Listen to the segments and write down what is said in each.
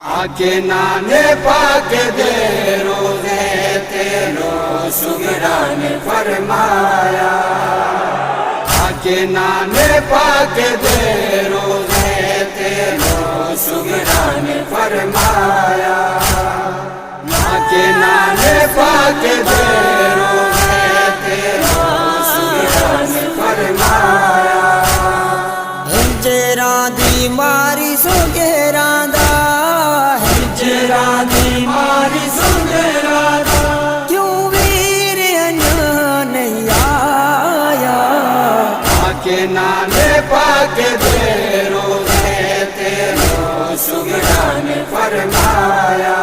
آکے نانے پاک دے روزے تیرو سگرا نے فرمایا، آکے نانے پاک دے روزے تیرو سگرا نے فرمایا، آکے نانے پاک دے روزے تیرو سگرا نے فرمایا۔ ہجراں دی ماری سگراں دا دی ماری سگرا دا کیوں ویر نہیں آیا، آکے نانے پاک دے روزے تیرو سگرا نے فرمایا،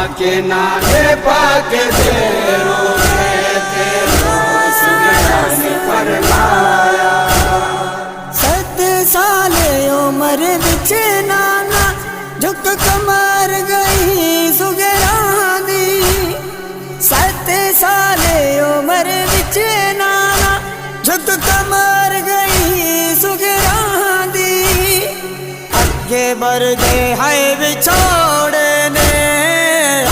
آکے نانے پاک دے روزے تیرو سگرا نے فرمایا۔ 7 سال عمر وچ نانا جھک کمر گئی سگراں دی، 7 سال عمر وچ نانا جھک کمر گئی سگراں دی، اگے بردے ہے وچھوڑنے،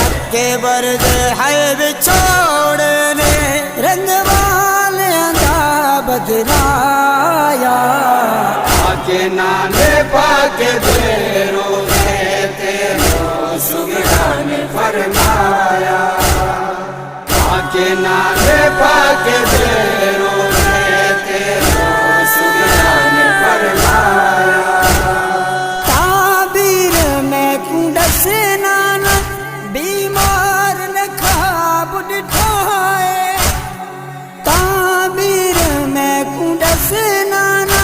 اگے بردے ہے وچھوڑنے، رنگ والیاں دا بدلایا، آکے نانے پاک دے روزے تیرو سگرا نے فرمایا، آکے نانے پاک دے روزے تیرو سگرا نے فرمایا۔ تعبیر میں کنڈس نانا بیمار نے خواب ڈٹھائے، تعبیر میں کنڈس نانا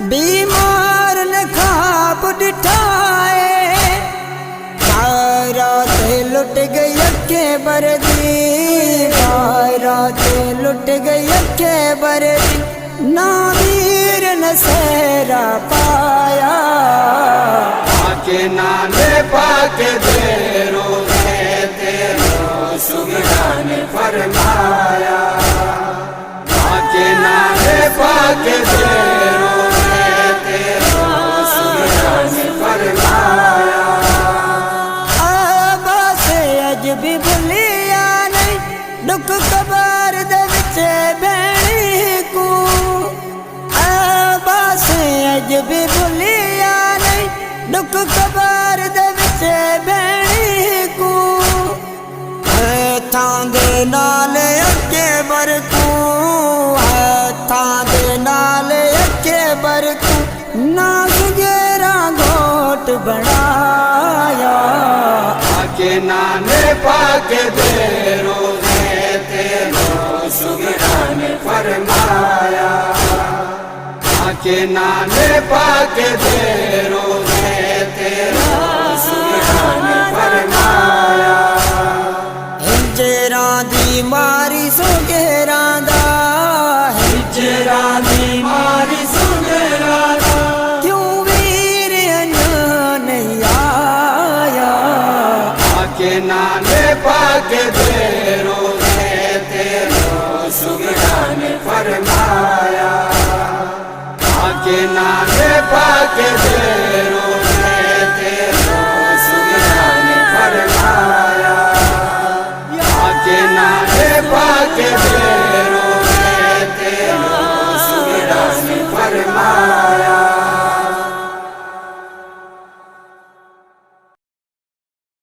بیمار نے خواب ڈٹھائے، رات لٹ گئی اکے بردی، رات لٹ گئی اکے بردی، ناویر نے سہرا پایا، آکے نانے پاک دے روزے تیرو سگرا نے فرمایا، آکے نانے پاک دے روزے تیرو سگرا نے فرمایا۔ آبا سے اج بھی بھلیا نہیں ڈک قبر دے وچ بہنی کو، آبا سے اج بھی بھلیا نہیں ڈک قبر دے وچ بہنی کو، ہتھاں دے نال اکے برکو، ہتھاں دے نال اکے برکو، نا سگراں گھوٹ بنایا، آکے نانے پاک دے روزے تیرو سگرا نے فرمایا، آکے نانے پاک دے